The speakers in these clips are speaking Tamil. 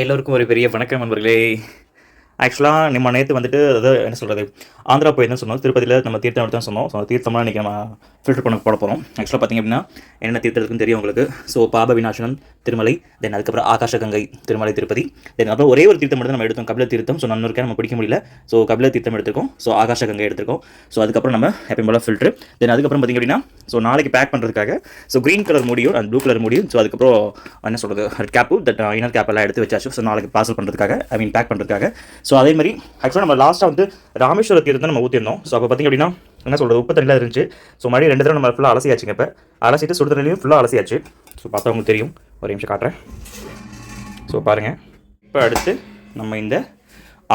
எல்லோருக்கும் ஒரு பெரிய வணக்கம் நண்பர்களே. ஆக்சுவலாக நம்ம நேற்று வந்துட்டு என்ன சொல்கிறது, ஆந்திரா போயிருந்தோம் சொன்னோம். திருப்பதியில் நம்ம தீர்த்தம் எடுத்தோம் சொன்னோம். ஸோ தீர்த்தமாக இன்றைக்கி நம்ம ஃபில்டர் பண்ண போட போகிறோம். ஆக்சுவலாக பார்த்திங்க அப்படின்னா என்ன தீர்த்தத்துக்குன்னு தெரியும் உங்களுக்கு. ஸோ பாப விநாசனம் திருமலை, தென் அதுக்கப்புறம் ஆகாஷகங்கை திருமலை திருப்பதி, தென் அப்புறம் ஒரே ஒரு தீர்த்தம் மட்டும் நம்ம எடுத்தோம், கபில தீர்த்தம். ஸோ நன்னூறுக்கே நம்ம பிடிக்க முடியல. ஸோ கபில தீர்த்தம் எடுத்துருக்கோம். ஸோ ஆகாஷகங்கை எடுத்துருக்கோம். ஸோ அதுக்கப்புறம் நம்ம எப்பயும் போல் ஃபில்ட்ரு. தென் அதுக்கப்புறம் பார்த்திங்க அப்படின்னா ஸோ நாளைக்கு பேக் பண்ணுறதுக்காக ஸோ க்ரீன் கலர் மூடியும் அண்ட் ப்ளூ கலர் மூடியும். ஸோ அதுக்கப்புறம் என்ன சொல்கிறது, red cap, that inner cap எல்லாம் எடுத்து வச்சாச்சு. ஸோ நாளைக்கு பார்சல் பண்ணுறதுக்காக, பேக் பண்ணுறதுக்காக. ஸோ அதே மாதிரி ஆக்சுவலாக நம்ம லாஸ்ட்டாக வந்து ராமேஸ்வர தீர்த்தம் நம்ம ஊற்றிருந்தோம். ஸோ அப்போ பார்த்திங்க அப்படின்னா என்ன சொல்கிறது, உப்பு தண்ணியில் இருந்துச்சு. ஸோ மறுபடியும் 2 தடவை நம்ம ஃபுல்லாக அலசியாச்சுங்க. இப்போ அலசிட்டு சுடு தண்ணிலையும் ஃபுல்லாக அலசியாச்சு. ஸோ பார்த்தவங்களுக்கு தெரியும். ஒரு நிமிஷம் காட்டுறேன். ஸோ பாருங்கள், இப்போ அடுத்து நம்ம இந்த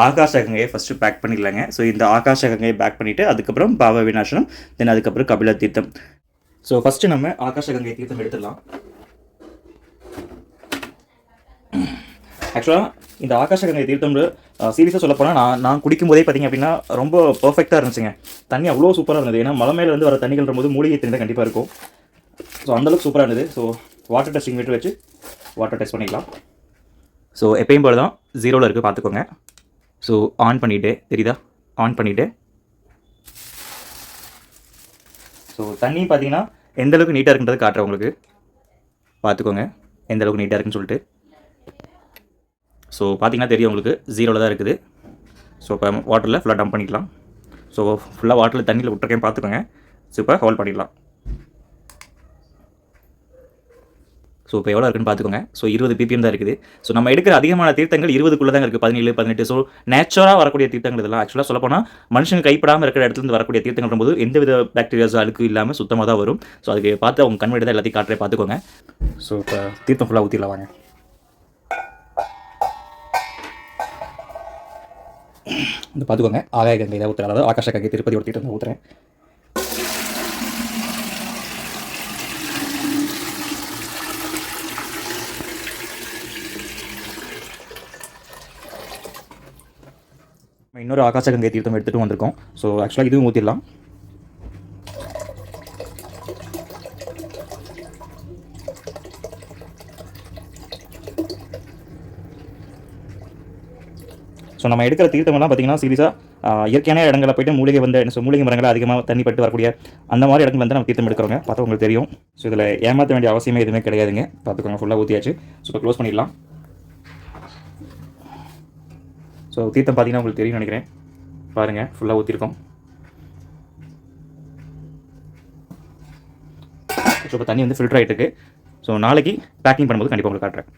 ஆகாஷகங்கையை ஃபஸ்ட்டு பேக் பண்ணிடலாங்க. ஸோ இந்த ஆகாஷகங்கையை பேக் பண்ணிவிட்டு அதுக்கப்புறம் பாவ விநாசனம், தென் அதுக்கப்புறம் கபில தீர்த்தம். ஸோ ஃபஸ்ட்டு நம்ம ஆகாஷகங்கை தீர்த்தம் எடுத்துடலாம். ஆக்சுவலாக இந்த ஆகாஷகங்கை தீர்த்தம் சீரியஸாக சொல்ல போனால் நான் குடிக்கும் போதே பார்த்திங்க அப்படின்னா ரொம்ப பர்ஃபெக்டாக இருந்துச்சுங்க. தண்ணி அவ்வளோ சூப்பராக இருந்தது. ஏன்னா மலை மேலே வந்து வர தண்ணிகள் போது மூலிகை தண்ணி தான் கண்டிப்பாக இருக்கும். ஸோ அந்தளவுக்கு சூப்பராக இருந்தது. ஸோ வாட்டர் டெஸ்டிங் மீட்டர் வச்சு வாட்டர் டெஸ்ட் பண்ணிக்கலாம். ஸோ எப்பயும் போல தான் 0ல் இருக்குது, பார்த்துக்கோங்க. ஸோ ஆன் பண்ணிவிட்டு தெரியுதா, ஆன் பண்ணிவிட்டு ஸோ தண்ணி பார்த்தீங்கன்னா எந்தளவுக்கு நீட்டாக இருக்குன்றது காட்டுறேன் உங்களுக்கு. பார்த்துக்கோங்க எந்தளவுக்கு நீட்டாக இருக்குன்னு சொல்லிட்டு. ஸோ பார்த்தீங்கன்னா தெரியும் உங்களுக்கு, 0ல் தான் இருக்குது. ஸோ இப்போ வாட்டரில் ஃபுல்லாக டம்ப் பண்ணிக்கலாம். ஸோ ஃபுல்லாக வாட்டரில் தண்ணியில் விட்டுருக்கேன், பார்த்துக்கோங்க. ஸோ இப்போ ஹோல்ட் பண்ணிடலாம். ஸோ இப்போ எவ்வளோ இருக்குன்னு பார்த்துக்கோங்க. ஸோ 20 ppm தான் இருக்குது. ஸோ நம்ம எடுக்கிற அதிகமான தீர்த்தங்கள் 20க்குள்ளே தான் இருக்குது, 17, 18. ஸோ நேச்சுரலாக வரக்கூடிய தீர்த்தங்கள் இதெல்லாம். ஆக்சுவலாக சொல்ல போனால் மனுஷங்க கைப்படாமல் இருக்கிற இடத்துலேருந்து வரக்கூடிய தீர்த்தங்கள் போது எந்தவித பாக்டீரியாஸோ அழுக்கு இல்லாமல் சுத்தமாக தான் வரும். ஸோ அதுக்கு பார்த்து அவங்க கண்வெடி தான் எல்லாத்தையும் காட்டுறே, பார்த்துக்கோங்க. ஸோ இப்போ தீர்த்தம் ஃபுல்லாக ஊற்றிடலாம் வாங்க. வந்து பார்த்துக்கோங்க, ஆகாய கங்கை தான் ஊற்றுறேன், அதாவது ஆகாஷ கங்கை திருப்பதி ஒரு தீர்த்தம் ஊற்றுறேன். இன்னொரு ஆகாஷ கங்கை தீர்த்தம் எடுத்துகிட்டு வந்திருக்கோம். ஸோ ஆக்சுவலாக இதுவும் ஊற்றிடலாம். ஸோ நம்ம எடுக்கிற தீர்த்தமெல்லாம் பார்த்திங்கன்னா சீரியஸாக இயற்கையான இடங்களில் போய்ட்டு மூலிகை வந்து மூலிகை மரங்களை அதிகமாக தண்ணி பட்டு வரக்கூடிய அந்த மாதிரி இடங்கள் வந்து நம்ம தீர்த்தம் எடுக்கிறோங்க. பார்த்தா உங்களுக்கு தெரியும். ஸோ இதில் ஏமாற்ற வேண்டிய அவசியமே எதுவுமே கிடையாதுங்க. பார்த்துக்கோங்க, ஃபுல்லாக ஊற்றியாச்சு. ஸோ இப்போ க்ளோஸ் பண்ணிடலாம். ஸோ தீர்த்தம் பார்த்தீங்கன்னா உங்களுக்கு தெரியும் நினைக்கிறேன். பாருங்கள், ஃபுல்லாக ஊற்றிருக்கோம். ஸோ இப்போ தண்ணி வந்து ஃபில்டர் ஆகிட்டு இருக்கு. ஸோ நாளைக்கு பேக்கிங் பண்ணும்போது கண்டிப்பாக உங்களுக்கு காட்டுறேன்.